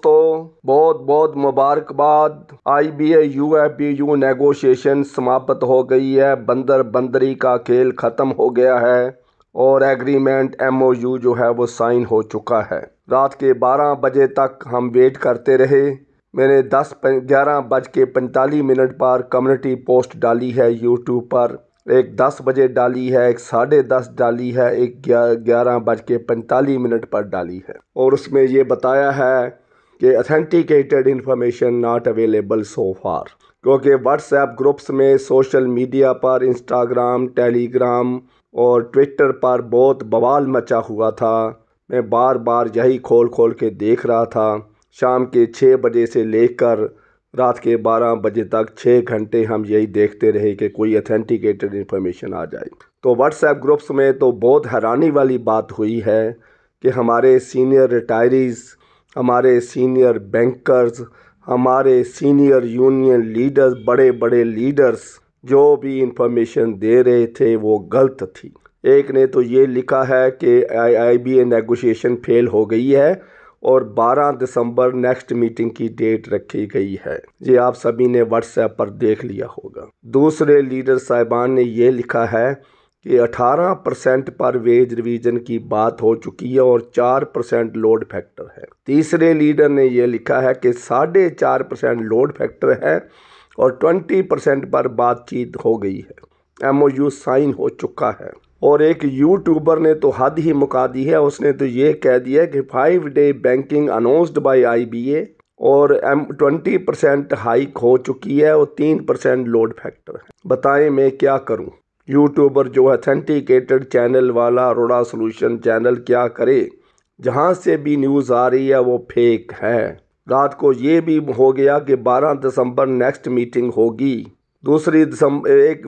दोस्तों, बहुत बहुत मुबारकबाद। IBA UFBU नेगोशिएशन समाप्त हो गई है। बंदर बंदरी का खेल ख़त्म हो गया है और एग्रीमेंट MOU जो है वो साइन हो चुका है। रात के 12 बजे तक हम वेट करते रहे। मैंने 11:45 पर कम्युनिटी पोस्ट डाली है यूट्यूब पर, एक 10 बजे डाली है, एक 10:30 डाली है, एक 11:45 पर डाली है और उसमें ये बताया है कि authenticated information not available so far, क्योंकि व्हाट्सएप ग्रुप्स में, सोशल मीडिया पर, इंस्टाग्राम, टेलीग्राम और ट्विटर पर बहुत बवाल मचा हुआ था। मैं बार बार यही खोल के देख रहा था। शाम के 6 बजे से लेकर रात के 12 बजे तक 6 घंटे हम यही देखते रहे कि कोई ऑथेंटिकेटेड इन्फॉर्मेशन आ जाए। तो व्हाट्सएप ग्रुप्स में तो बहुत हैरानी वाली बात हुई है कि हमारे सीनियर रिटायरीज़, हमारे सीनियर बैंकर्स, हमारे सीनियर यूनियन लीडर्स, बड़े बड़े लीडर्स जो भी इंफॉर्मेशन दे रहे थे वो गलत थी। एक ने तो ये लिखा है कि IBA नेगोशिएशन फेल हो गई है और 12 दिसंबर नेक्स्ट मीटिंग की डेट रखी गई है। ये आप सभी ने व्हाट्सएप पर देख लिया होगा। दूसरे लीडर साहिबान ने ये लिखा है कि 18% पर वेज रिवीजन की बात हो चुकी है और 4% लोड फैक्टर है। तीसरे लीडर ने ये लिखा है कि 4.5% लोड फैक्टर है और 20% पर बातचीत हो गई है। MOU साइन हो चुका है। और एक यूट्यूबर ने तो हद ही मुका दी है। उसने तो ये कह दिया कि 5-day banking announced by IBA और 20% हाइक हो चुकी है और 3% लोड फैक्टर है। बताएं मैं क्या करूं? यूट्यूबर जो ऑथेंटिकेटेड चैनल वाला अरोड़ा सॉल्यूशन चैनल क्या करे? जहां से भी न्यूज़ आ रही है वो फेक है। रात को ये भी हो गया कि 12 दिसंबर नेक्स्ट मीटिंग होगी। दूसरी दिसंबर एक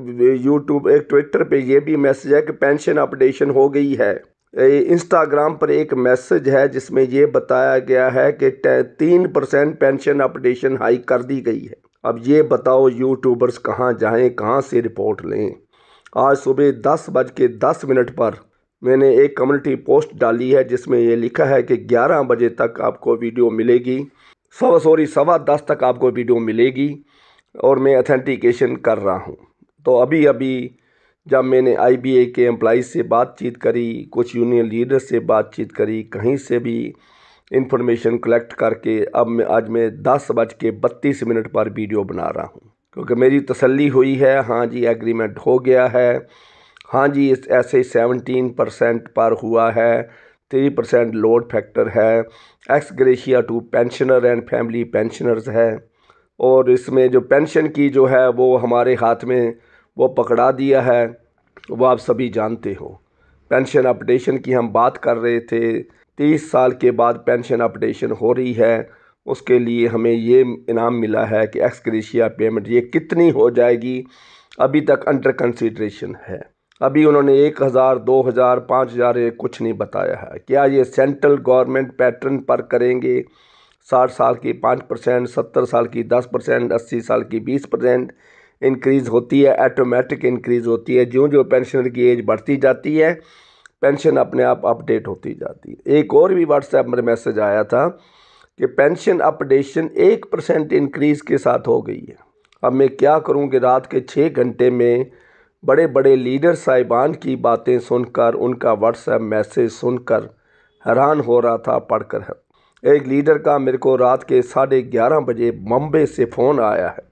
ट्विटर पे ये भी मैसेज है कि पेंशन अपडेशन हो गई है। इंस्टाग्राम पर एक मैसेज है जिसमें ये बताया गया है कि 3% पेंशन अपडेशन हाइक कर दी गई है। अब ये बताओ यूट्यूबर्स कहाँ जाएं, कहाँ से रिपोर्ट लें? आज सुबह 10:10 पर मैंने एक कम्युनिटी पोस्ट डाली है जिसमें ये लिखा है कि 11 बजे तक आपको वीडियो मिलेगी, 10:15 तक आपको वीडियो मिलेगी और मैं ऑथेंटिकेशन कर रहा हूं। तो अभी जब मैंने IBA के एम्प्लॉइज़ से बातचीत करी, कुछ यूनियन लीडर से बातचीत करी, कहीं से भी इंफॉर्मेशन कलेक्ट करके आज मैं 10:32 पर वीडियो बना रहा हूं, क्योंकि मेरी तसल्ली हुई है। हाँ जी, एग्रीमेंट हो गया है। हाँ जी, ऐसे 17% पर हुआ है। 3% लोड फैक्टर है। Ex gratia to pensioner and family pensioners है और इसमें जो पेंशन की जो है वो हमारे हाथ में वो पकड़ा दिया है, वो आप सभी जानते हो। पेंशन अपडेशन की हम बात कर रहे थे। 30 साल के बाद पेंशन अपडेशन हो रही है, उसके लिए हमें ये इनाम मिला है कि एक्स ग्रेशिया पेमेंट ये कितनी हो जाएगी अभी तक अंडर कंसिडरेशन है। अभी उन्होंने 1000, 2000, 5000 ये कुछ नहीं बताया है। क्या ये सेंट्रल गवर्नमेंट पैटर्न पर करेंगे? 60 साल की 5%, 70 साल की 10%, 80 साल की 20% इंक्रीज़ होती है, ऑटोमेटिक इंक्रीज़ होती है। जो पेंशनर की एज बढ़ती जाती है पेंशन अपने आप अपडेट होती जाती है। एक और भी व्हाट्सएप में मैसेज आया था कि पेंशन अपडेशन 1% इंक्रीज़ के साथ हो गई है। अब मैं क्या करूं कि रात के 6 घंटे में बड़े बड़े लीडर साहिबान की बातें सुनकर, उनका व्हाट्सएप मैसेज सुनकर हैरान हो रहा था पढ़कर। एक लीडर का मेरे को रात के 11:30 बजे मुंबई से फ़ोन आया है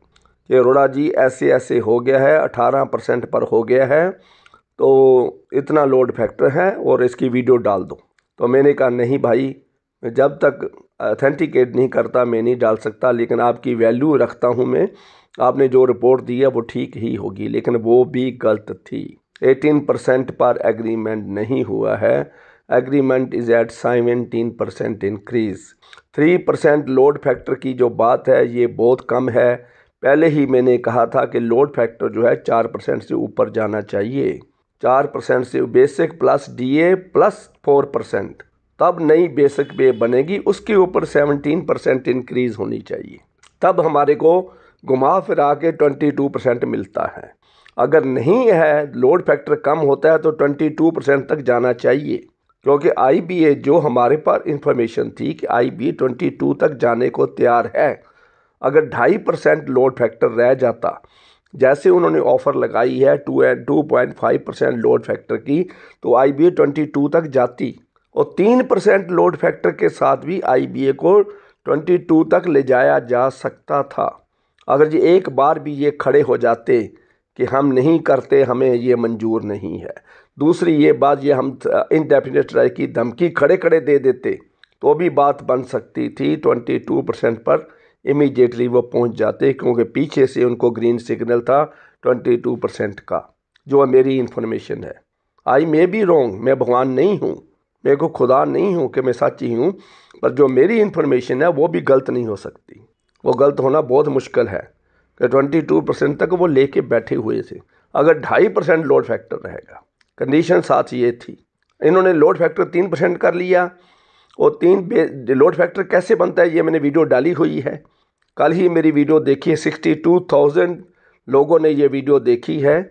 कि अरोड़ा जी ऐसे ऐसे हो गया है, 18% पर हो गया है, तो इतना लोड फैक्टर है और इसकी वीडियो डाल दो। तो मैंने कहा नहीं भाई, जब तक ऑथेंटिकेट नहीं करता मैं नहीं डाल सकता, लेकिन आपकी वैल्यू रखता हूँ मैं। आपने जो रिपोर्ट दी है वो ठीक ही होगी, लेकिन वो भी गलत थी। 18% पर एग्रीमेंट नहीं हुआ है। Agreement is at 17% increase. 3% load factor की जो बात है ये बहुत कम है। पहले ही मैंने कहा था कि लोड फैक्टर जो है 4% से ऊपर जाना चाहिए। 4% से बेसिक प्लस DA प्लस 4%, तब नई बेसिक पे बनेगी। उसके ऊपर 17% इंक्रीज़ होनी चाहिए, तब हमारे को घुमा फिरा के 22% मिलता है। अगर नहीं है, लोड फैक्टर कम होता है तो 22% तक जाना चाहिए। क्योंकि IBA जो हमारे पास इंफॉर्मेशन थी कि IBA 22 तक जाने को तैयार है। अगर 2.5% लोड फैक्टर रह जाता, जैसे उन्होंने ऑफ़र लगाई है 2.5% लोड फैक्टर की, तो IBA 22 तक जाती और 3% लोड फैक्टर के साथ भी IBA को 22 तक ले जाया जा सकता था। अगर ये एक बार भी ये खड़े हो जाते कि हम नहीं करते, हमें ये मंजूर नहीं है। दूसरी ये बात, ये हम इंडेफिनिट स्ट्राइक की धमकी खड़े खड़े दे देते तो भी बात बन सकती थी। 22% पर इमीडिएटली वो पहुंच जाते, क्योंकि पीछे से उनको ग्रीन सिग्नल था 22% का, जो मेरी इन्फॉर्मेशन है। आई मे बी रॉन्ग, मैं भगवान नहीं हूँ, मेरे को खुदा नहीं हूँ कि मैं सच्ची हूँ, पर जो मेरी इन्फॉर्मेशन है वो भी गलत नहीं हो सकती। वो गलत होना बहुत मुश्किल है कि 22% तक वो लेके बैठे हुए थे। अगर 2.5% लोड फैक्टर रहेगा, कंडीशन साथ ये थी। इन्होंने लोड फैक्टर 3% कर लिया, और लोड फैक्टर कैसे बनता है ये मैंने वीडियो डाली हुई है। कल ही मेरी वीडियो देखी, 62,000 लोगों ने ये वीडियो देखी है,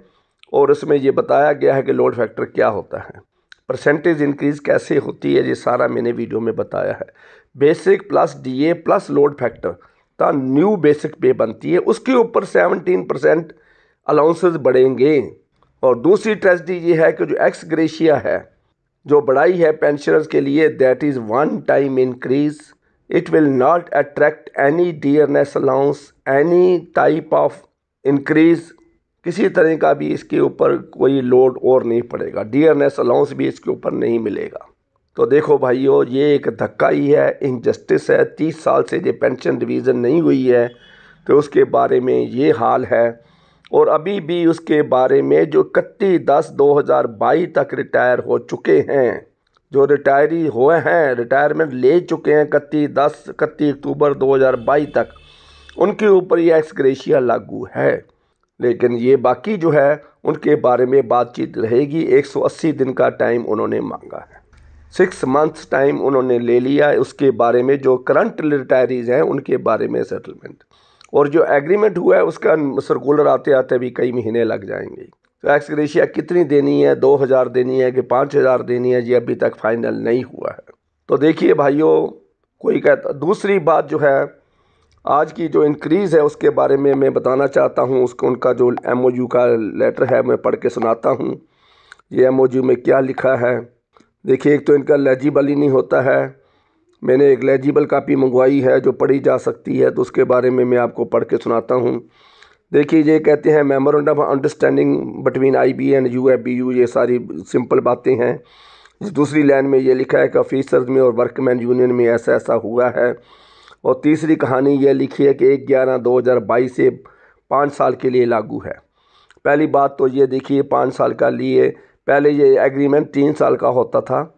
और उसमें ये बताया गया है कि लोड फैक्टर क्या होता है, परसेंटेज इंक्रीज़ कैसे होती है, ये सारा मैंने वीडियो में बताया है। Basic plus DA plus load factor का न्यू बेसिक पे बनती है, उसके ऊपर 17% अलाउंसेस बढ़ेंगे। और दूसरी ट्रेजेडी ये है कि जो एक्स ग्रेशिया है, जो बढ़ाई है पेंशनर्स के लिए, that is one time increase. It will not attract any dearness allowance, any type of increase, किसी तरह का भी इसके ऊपर कोई लोड और नहीं पड़ेगा, डियरनेस अलाउंस भी इसके ऊपर नहीं मिलेगा। तो देखो भाइयों, ये एक धक्का ही है, इनजस्टिस है। 30 साल से ये पेंशन रिवीजन नहीं हुई है, तो उसके बारे में ये हाल है। और अभी भी उसके बारे में जो 31/10/2022 तक रिटायर हो चुके हैं, जो रिटायरी हुए हैं, रिटायरमेंट ले चुके हैं 31 अक्टूबर 2022 तक, उनके ऊपर ये एक्स ग्रेशिया लागू है। लेकिन ये बाकी जो है उनके बारे में बातचीत रहेगी। 180 दिन का टाइम उन्होंने मांगा है, 6 मंथ्स टाइम उन्होंने ले लिया है उसके बारे में। जो करंट रिटायरीज हैं उनके बारे में सेटलमेंट, और जो एग्रीमेंट हुआ है उसका सर्कुलर आते आते भी कई महीने लग जाएंगे। तो एक्स ग्रेशिया कितनी देनी है, 2,000 देनी है कि 5,000 देनी है, ये अभी तक फाइनल नहीं हुआ है। तो देखिए भाइयों, कोई कहता। दूसरी बात जो है, आज की जो इंक्रीज़ है उसके बारे में मैं बताना चाहता हूँ। उसको उनका जो MOU का लेटर है मैं पढ़ के सुनाता हूँ। ये MOU में क्या लिखा है देखिए। एक तो इनका लेजिबल ही नहीं होता है। मैंने एक लेजिबल कापी मंगवाई है जो पढ़ी जा सकती है, तो उसके बारे में मैं आपको पढ़ के सुनाता हूँ। देखिए, ये कहते हैं memorandum of understanding between IBA and UFBU, ये सारी सिंपल बातें हैं। दूसरी लाइन में ये लिखा है कि ऑफिसर्स में और वर्कमैन यूनियन में ऐसा ऐसा हुआ है। और तीसरी कहानी ये लिखी है कि 1/11/2022 से 5 साल के लिए लागू है। पहली बात तो ये देखिए, 5 साल का लिए, पहले ये एग्रीमेंट 3 साल का होता था,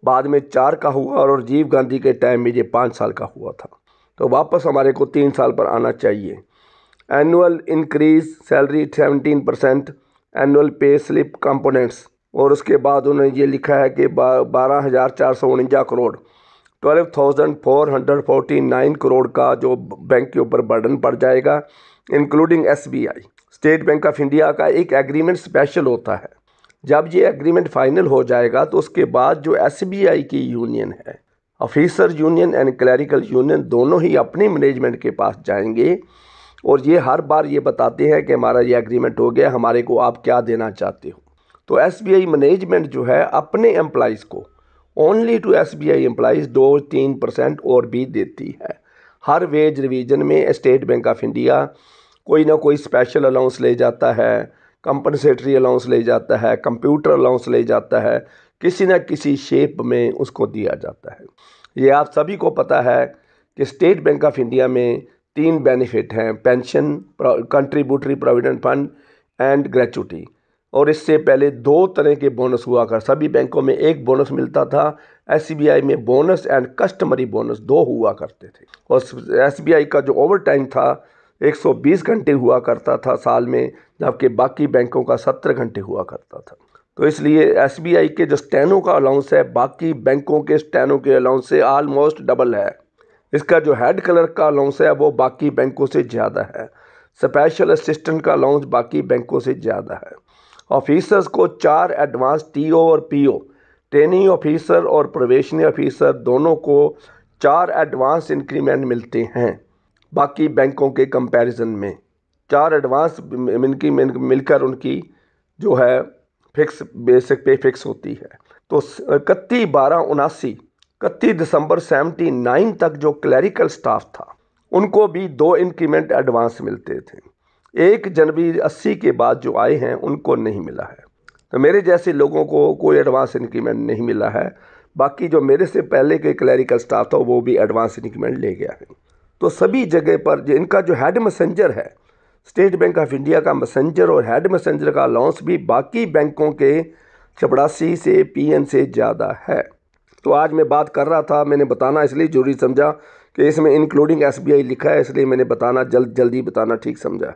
बाद में 4 का हुआ, और राजीव गांधी के टाइम में ये 5 साल का हुआ था। तो वापस हमारे को 3 साल पर आना चाहिए। Annual increase salary 17%, annual pay slip components. और उसके बाद उन्होंने ये लिखा है कि 12,449 करोड़ 12,449 करोड़ का जो बैंक के ऊपर बर्डन पड़ जाएगा, including SBI। State bank of India का एक एग्रीमेंट स्पेशल होता है। जब ये एग्रीमेंट फाइनल हो जाएगा तो उसके बाद जो SBI की यूनियन है, officer union and clerical union, दोनों ही अपने मैनेजमेंट के पास जाएंगे और ये हर बार ये बताते हैं कि हमारा ये एग्रीमेंट हो गया, हमारे को आप क्या देना चाहते हो। तो SBI मैनेजमेंट जो है अपने एम्प्लॉइज़ को, ओनली टू SBI एम्प्लॉइज़ 2-3% और भी देती है। हर वेज रिवीजन में स्टेट बैंक ऑफ इंडिया कोई ना कोई स्पेशल अलाउंस ले जाता है, कंपनसेटरी अलाउंस ले जाता है, कंप्यूटर अलाउंस ले जाता है, किसी न किसी शेप में उसको दिया जाता है। ये आप सभी को पता है कि स्टेट बैंक ऑफ इंडिया में 3 बेनिफिट हैं, pension, contributory provident fund and gratuity. और इससे पहले 2 तरह के बोनस हुआ कर, सभी बैंकों में एक बोनस मिलता था। SBI में बोनस एंड कस्टमरी बोनस 2 हुआ करते थे। और SBI का जो ओवर टाइम था 120 घंटे हुआ करता था साल में, जबकि बाकी बैंकों का 70 घंटे हुआ करता था। तो इसलिए SBI के जो स्टेनो का अलाउंस है बाकी बैंकों के स्टेनो के अलाउंस से ऑलमोस्ट डबल है। इसका जो हेड कलर का अलाउंस है वो बाकी बैंकों से ज़्यादा है। स्पेशल असिस्टेंट का अलाउंस बाकी बैंकों से ज़्यादा है। ऑफिसर्स को 4 एडवांस TO और PO ट्रेनिंग ऑफिसर और प्रोबेशनरी ऑफिसर दोनों को 4 एडवांस इंक्रीमेंट मिलते हैं बाकी बैंकों के कंपैरिजन में। 4 एडवांस मिलकर उनकी जो है फिक्स बेसिक पे फिक्स होती है। तो 31 दिसंबर 79 तक जो क्लरिकल स्टाफ था उनको भी 2 इंक्रीमेंट एडवांस मिलते थे। 1 जनवरी 80 के बाद जो आए हैं उनको नहीं मिला है। तो मेरे जैसे लोगों को कोई एडवांस इंक्रीमेंट नहीं मिला है। बाकी जो मेरे से पहले के क्लरिकल स्टाफ था वो भी एडवांस इंक्रीमेंट ले गया है। तो सभी जगह पर जो इनका जो हेड मैसेंजर है, स्टेट बैंक ऑफ इंडिया का मैसेंजर और हेड मैसेंजर का अलाउंस भी बाकी बैंकों के 84 से पीएन से ज़्यादा है। तो आज मैं बात कर रहा था, मैंने बताना इसलिए जरूरी समझा कि इसमें इंक्लूडिंग एसबीआई लिखा है, इसलिए मैंने बताना जल्दी बताना ठीक समझा है।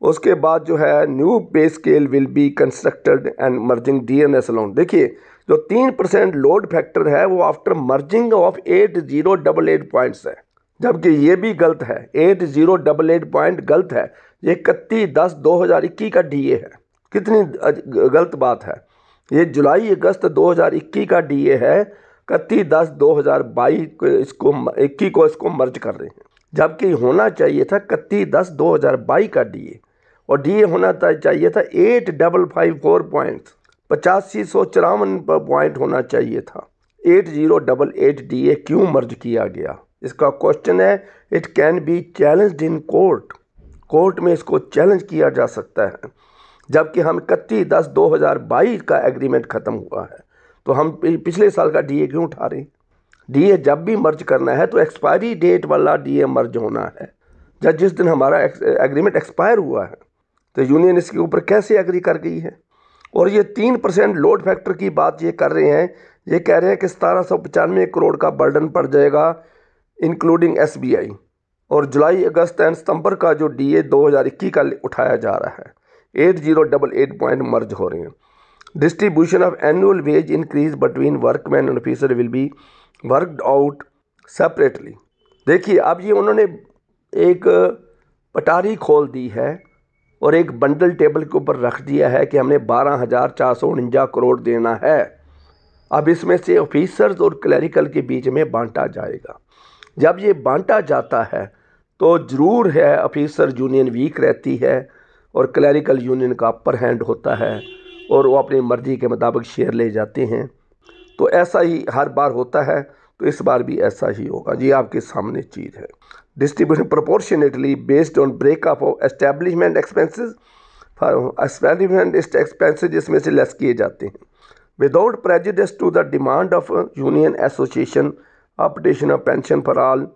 उसके बाद जो है न्यू पे scale will be constructed and merging DNS allowance. देखिए जो 3% लोड फैक्टर है वो आफ्टर मर्जिंग ऑफ 8088 पॉइंट्स है, जबकि ये भी गलत है। 8088 पॉइंट गलत है। ये 31/10/2021 का डीए है। कितनी गलत बात है। ये जुलाई अगस्त 2021 का डीए है। 31/10/2022 को इसको मर्ज कर रहे हैं, जबकि होना चाहिए था 31/10/2022 का डीए, और डीए होना चाहिए था 8554 पॉइंट्स, 8554 पॉइंट होना चाहिए था। 8088 डीए क्यों मर्ज किया गया, इसका क्वेश्चन है। It can be challenged in court. Court में इसको चैलेंज किया जा सकता है, जबकि हम 31/10/2022 का एग्रीमेंट ख़त्म हुआ है, तो हम पिछले साल का डीए क्यों उठा रहे हैं। डीए जब भी मर्ज करना है तो एक्सपायरी डेट वाला डीए मर्ज होना है। जब जिस दिन हमारा एग्रीमेंट एक्सपायर हुआ है तो यूनियन इसके ऊपर कैसे एग्री कर गई है। और ये 3% लोड फैक्टर की बात ये कर रहे हैं, ये कह रहे हैं कि 1795 करोड़ का बर्डन पड़ जाएगा इंक्लूडिंग एसबीआई। और जुलाई अगस्त एंड सितंबर का जो डीए 2021 का उठाया जा रहा है, 8088 पॉइंट मर्ज हो रहे हैं। Distribution of annual wage increase between workman and officer will be worked out separately. देखिए अब ये उन्होंने एक पटारी खोल दी है और एक बंडल टेबल के ऊपर रख दिया है कि हमने 12,449 करोड़ देना है। अब इसमें से ऑफिसर्स और क्लरिकल के बीच में बांटा जाएगा। जब ये बांटा जाता है तो ज़रूर है ऑफिसर यूनियन वीक रहती है और क्लरिकल यूनियन का अपर हैंड होता है और वो अपनी मर्ज़ी के मुताबिक शेयर ले जाते हैं। तो ऐसा ही हर बार होता है, तो इस बार भी ऐसा ही होगा। ये आपके सामने चीज़ है। Distribution proportionately based on breakup of establishment expenses. Establishment expenses जिसमें से लेस किए जाते हैं without prejudice to the demand of union association updation of pension for all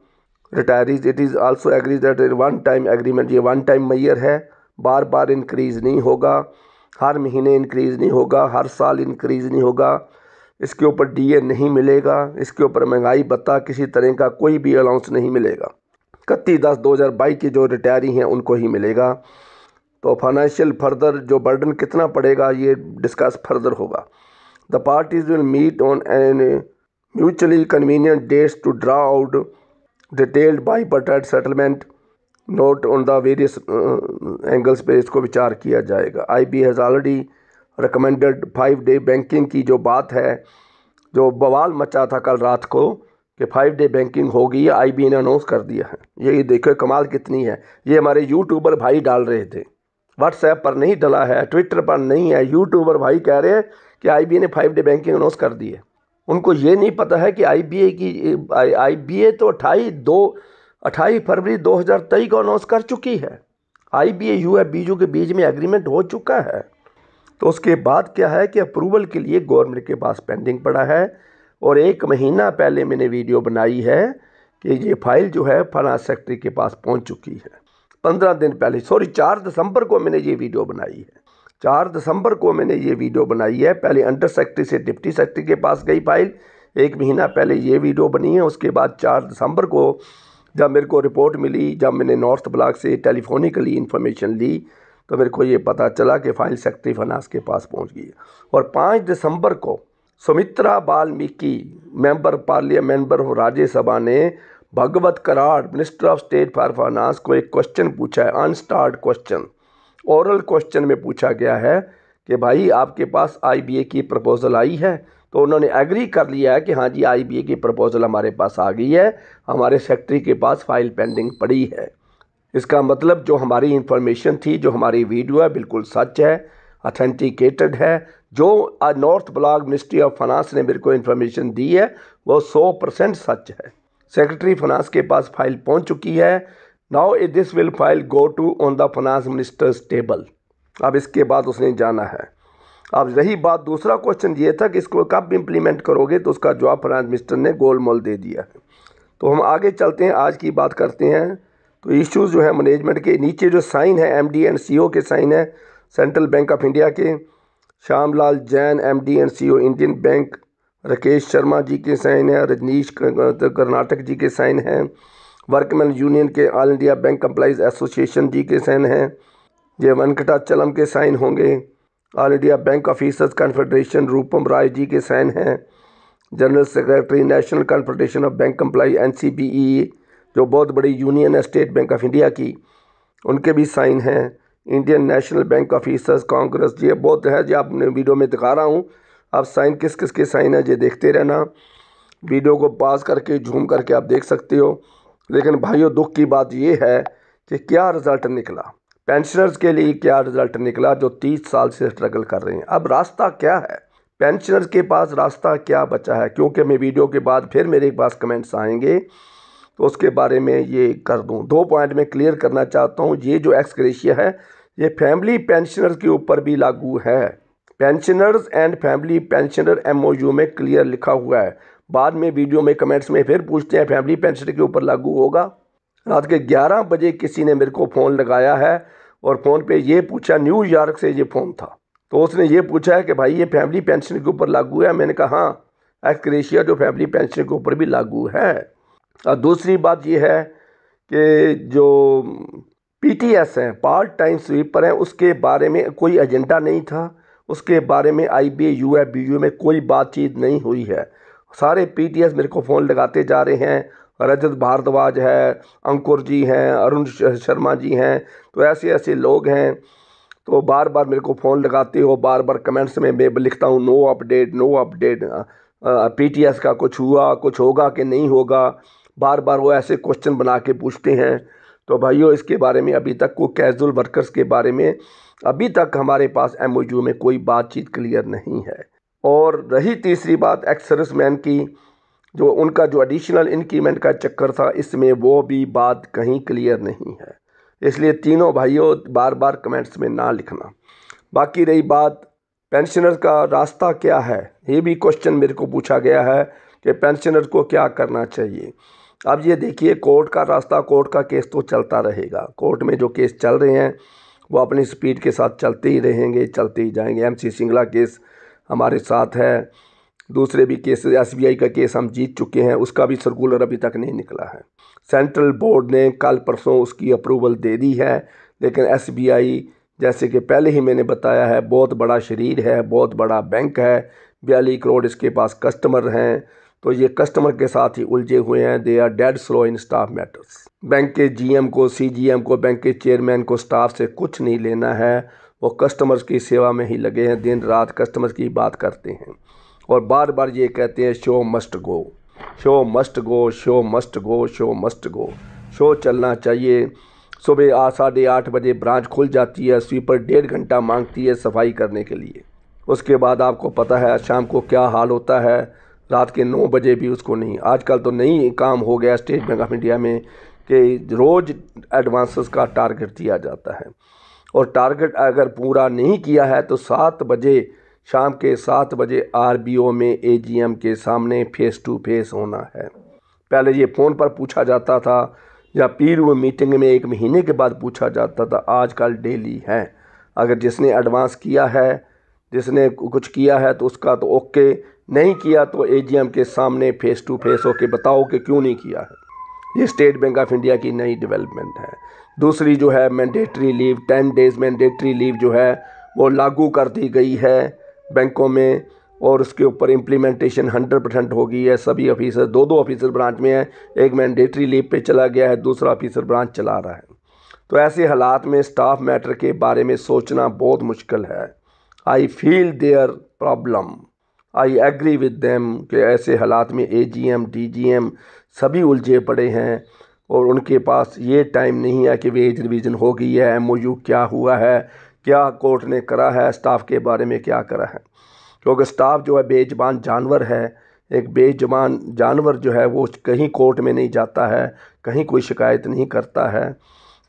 retirees. It is also agrees that one time agreement, ये one time मैयर है, बार बार increase नहीं होगा, हर महीने इंक्रीज़ नहीं होगा, हर साल इंक्रीज़ नहीं होगा। इसके ऊपर डीए नहीं मिलेगा, इसके ऊपर महंगाई भत्ता किसी तरह का कोई भी अलाउंस नहीं मिलेगा। 31/10/2022 की जो रिटायरी हैं उनको ही मिलेगा। तो फाइनेंशियल फर्दर जो बर्डन कितना पड़ेगा ये डिस्कस फर्दर होगा। The parties will meet on an mutually convenient dates to draw out detailed bipartite settlement note on the various angles पे इसको विचार किया जाएगा। IB has already recommended 5 day banking की जो बात है, जो बवाल मचा था कल रात को कि 5 डे बैंकिंग होगी, IB ने अनाउंस कर दिया है। ये देखो कमाल कितनी है। ये हमारे यूट्यूबर भाई डाल रहे थे, व्हाट्सएप पर नहीं डला है, ट्विटर पर नहीं है। यूट्यूबर भाई कह रहे हैं कि IBA ने 5 डे बैंकिंग अनाउंस कर दी है। उनको ये नहीं पता है कि IBA तो 28 फरवरी 2023 को अनाउंस कर चुकी है। IBA UFBU के बीच में एग्रीमेंट हो चुका है। तो उसके बाद क्या है कि अप्रूवल के लिए गवर्नमेंट के पास पेंडिंग पड़ा है। और 1 महीना पहले मैंने वीडियो बनाई है कि ये फाइल जो है फाइनेंस सेक्रेटरी के पास पहुंच चुकी है। 15 दिन पहले 4 दिसंबर को मैंने ये वीडियो बनाई है। 4 दिसंबर को मैंने ये वीडियो बनाई है। पहले अंडर सेक्रेटरी से डिप्टी सेक्रेटरी के पास गई फाइल, 1 महीना पहले ये वीडियो बनी है। उसके बाद 4 दिसंबर को जब मेरे को रिपोर्ट मिली, जब मैंने नॉर्थ ब्लॉक से टेलीफोनिकली इन्फॉर्मेशन ली, तो मेरे को ये पता चला कि फाइल सेक्रेटरी फाइनेंस के पास पहुंच गई है। और 5 दिसंबर को Sumitra Balmiki member parliament of Rajya Sabha ने Bhagwat Karad minister of state for finance को एक क्वेश्चन पूछा है, अनस्टार्ड क्वेश्चन, ओरल क्वेश्चन में पूछा गया है कि भाई आपके पास IBA की प्रपोजल आई है। तो उन्होंने एग्री कर लिया है कि हाँ जी IBA की प्रपोज़ल हमारे पास आ गई है, हमारे सेक्रेटरी के पास फाइल पेंडिंग पड़ी है। इसका मतलब जो हमारी इंफॉर्मेशन थी, जो हमारी वीडियो है, बिल्कुल सच है, अथेंटिकेटेड है। जो north block ministry of finance ने मेरे को इन्फॉर्मेशन दी है वो 100% सच है। सेक्रेटरी फाइनेंस के पास फाइल पहुंच चुकी है। Now this will file go to on the finance minister's table. अब इसके बाद उसने जाना है। अब रही बात, दूसरा क्वेश्चन ये था कि इसको कब इम्प्लीमेंट करोगे, तो उसका जवाब फाइनेंस मिनिस्टर ने गोलमोल दे दिया है। तो हम आगे चलते हैं, आज की बात करते हैं। तो इश्यूज़ जो है मैनेजमेंट के, नीचे जो साइन है MD एंड CEO के साइन है सेंट्रल बैंक ऑफ इंडिया के, Shyamlal Jain MD and CEO Indian bank, Rakesh Sharma ji के साइन है, रजनीश कर्नाटक जी के साइन हैं, वर्कमैन यूनियन के all India bank employees association ji के साइन हैं, ये वेंकटाचलम के साइन होंगे, all India bank officers confederation Rupam Rai ji के साइन हैं, general secretary national confederation of bank employee NCBE जो बहुत बड़ी यूनियन है स्टेट बैंक ऑफ इंडिया की, उनके भी साइन हैं, Indian national bank officers Congress, ये बहुत है जी, आपने वीडियो में दिखा रहा हूँ। आप साइन किस किस के साइन है ये देखते रहना, वीडियो को पॉज करके झूम करके आप देख सकते हो। लेकिन भाइयों दुख की बात ये है कि क्या रिज़ल्ट निकला, पेंशनर्स के लिए क्या रिज़ल्ट निकला जो 30 साल से स्ट्रगल कर रहे हैं। अब रास्ता क्या है, पेंशनर्स के पास रास्ता क्या बचा है, क्योंकि मैं वीडियो के बाद फिर मेरे पास कमेंट्स आएंगे तो उसके बारे में ये कर दूं। 2 पॉइंट में क्लियर करना चाहता हूं। ये जो एक्स ग्रेशिया है ये फैमिली पेंशनर्स के ऊपर भी लागू है। Pensioners and family pensioner MOU में क्लियर लिखा हुआ है। बाद में वीडियो में कमेंट्स में फिर पूछते हैं फैमिली पेंशनर के ऊपर लागू होगा। रात के 11 बजे किसी ने मेरे को फ़ोन लगाया है और फ़ोन पे ये पूछा, न्यूयॉर्क से ये फ़ोन था, तो उसने ये पूछा है कि भाई ये फैमिली पेंशन के ऊपर लागू है। मैंने कहा हाँ, एक्स ग्रेशिया जो फैमिली पेंशन के ऊपर भी लागू है। और दूसरी बात ये है कि जो PTS हैं, पार्ट टाइम स्वीपर हैं, उसके बारे में कोई एजेंडा नहीं था, उसके बारे में IBA UF BU में कोई बातचीत नहीं हुई है। सारे PTS मेरे को फ़ोन लगाते जा रहे हैं, रजत भारद्वाज है, अंकुर जी हैं, अरुण शर्मा जी हैं, तो ऐसे ऐसे लोग हैं, तो बार बार मेरे को फ़ोन लगाते हो, बार बार कमेंट्स में मैं लिखता हूँ नो अपडेट, PTS का कुछ हुआ, कुछ होगा कि नहीं होगा, बार बार वो ऐसे क्वेश्चन बना के पूछते हैं। तो भाइयों इसके बारे में अभी तक को कैजुअल वर्कर्स के बारे में अभी तक हमारे पास MOU में कोई बातचीत क्लियर नहीं है। और रही तीसरी बात एक्स सर्विसमैन की, जो उनका जो एडिशनल इंक्रीमेंट का चक्कर था, इसमें वो भी बात कहीं क्लियर नहीं है। इसलिए तीनों भाइयों बार बार कमेंट्स में ना लिखना। बाकी रही बात पेंशनर्स का रास्ता क्या है, ये भी क्वेश्चन मेरे को पूछा गया है कि पेंशनर्स को क्या करना चाहिए। अब ये देखिए कोर्ट का रास्ता, कोर्ट का केस तो चलता रहेगा, कोर्ट में जो केस चल रहे हैं वो अपनी स्पीड के साथ चलते ही रहेंगे, चलते ही जाएंगे। MC सिंगला केस हमारे साथ है, दूसरे भी केसेस, SBI का केस हम जीत चुके हैं, उसका भी सर्कुलर अभी तक नहीं निकला है। सेंट्रल बोर्ड ने कल परसों उसकी अप्रूवल दे दी है, लेकिन SBI जैसे कि पहले ही मैंने बताया है बहुत बड़ा शरीर है, बहुत बड़ा बैंक है, 42 करोड़ इसके पास कस्टमर हैं, तो ये कस्टमर के साथ ही उलझे हुए हैं। They are dead slow in staff matters. Bank के GM को, CGM को, बैंक के चेयरमैन को स्टाफ से कुछ नहीं लेना है, वो कस्टमर्स की सेवा में ही लगे हैं, दिन रात कस्टमर्स की बात करते हैं और बार बार ये कहते हैं show must go, show must go, show must go, show must go. Show चलना चाहिए। सुबह 8:30 बजे ब्रांच खुल जाती है, स्वीपर 1.5 घंटा मांगती है सफाई करने के लिए। उसके बाद आपको पता है शाम को क्या हाल होता है, रात के 9 बजे भी उसको नहीं। आजकल तो नई काम हो गया स्टेट बैंक ऑफ इंडिया में कि रोज़ एडवांसेस का टारगेट दिया जाता है और टारगेट अगर पूरा नहीं किया है तो 7 बजे, शाम के 7 बजे RBO में AGM के सामने फेस टू फेस होना है। पहले ये फ़ोन पर पूछा जाता था या PRO मीटिंग में 1 महीने के बाद पूछा जाता था, आजकल डेली है। अगर जिसने एडवांस किया है, जिसने कुछ किया है तो उसका तो ओके, नहीं किया तो AGM के सामने फेस टू फेस होके बताओ कि क्यों नहीं किया है। ये स्टेट बैंक ऑफ इंडिया की नई डेवलपमेंट है। दूसरी जो है mandatory leave, 10 days mandatory leave जो है वो लागू कर दी गई है बैंकों में और उसके ऊपर इम्प्लीमेंटेशन 100% हो गई है। सभी ऑफिसर, 2 ऑफिसर ब्रांच में है, एक मैंडेटरी लीव पे चला गया है, दूसरा ऑफिसर ब्रांच चला रहा है। तो ऐसे हालात में स्टाफ मैटर के बारे में सोचना बहुत मुश्किल है। I feel there problem, I agree with them कि ऐसे हालात में AGM DGM सभी उलझे पड़े हैं और उनके पास ये टाइम नहीं है कि वेज रिवीजन हो गई है, MOU क्या हुआ है, क्या कोर्ट ने करा है, स्टाफ के बारे में क्या करा है। क्योंकि स्टाफ जो है बेजुबान जानवर है। एक बेजुबान जानवर जो है वो कहीं कोर्ट में नहीं जाता है, कहीं कोई शिकायत नहीं करता है,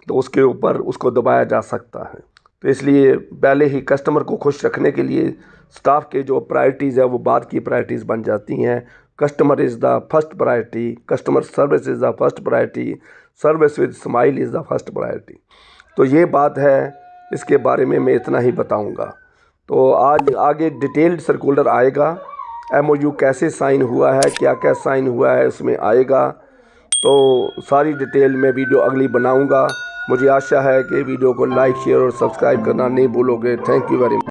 तो उसके ऊपर उसको दबाया जा सकता है। तो इसलिए पहले ही कस्टमर को खुश रखने के लिए स्टाफ के जो प्रायोरिटीज़ है वो बाद की प्रायोरिटीज़ बन जाती हैं। Customer is the first priority, customer service is the first priority, service with smile is the first priority. तो ये बात है, इसके बारे में मैं इतना ही बताऊंगा। तो आज आगे डिटेल्ड सर्कुलर आएगा, MOU कैसे साइन हुआ है, क्या क्या साइन हुआ है उसमें आएगा। तो सारी डिटेल में वीडियो अगली बनाऊंगा। मुझे आशा है कि वीडियो को लाइक शेयर और सब्सक्राइब करना नहीं भूलोगे। Thank you very much.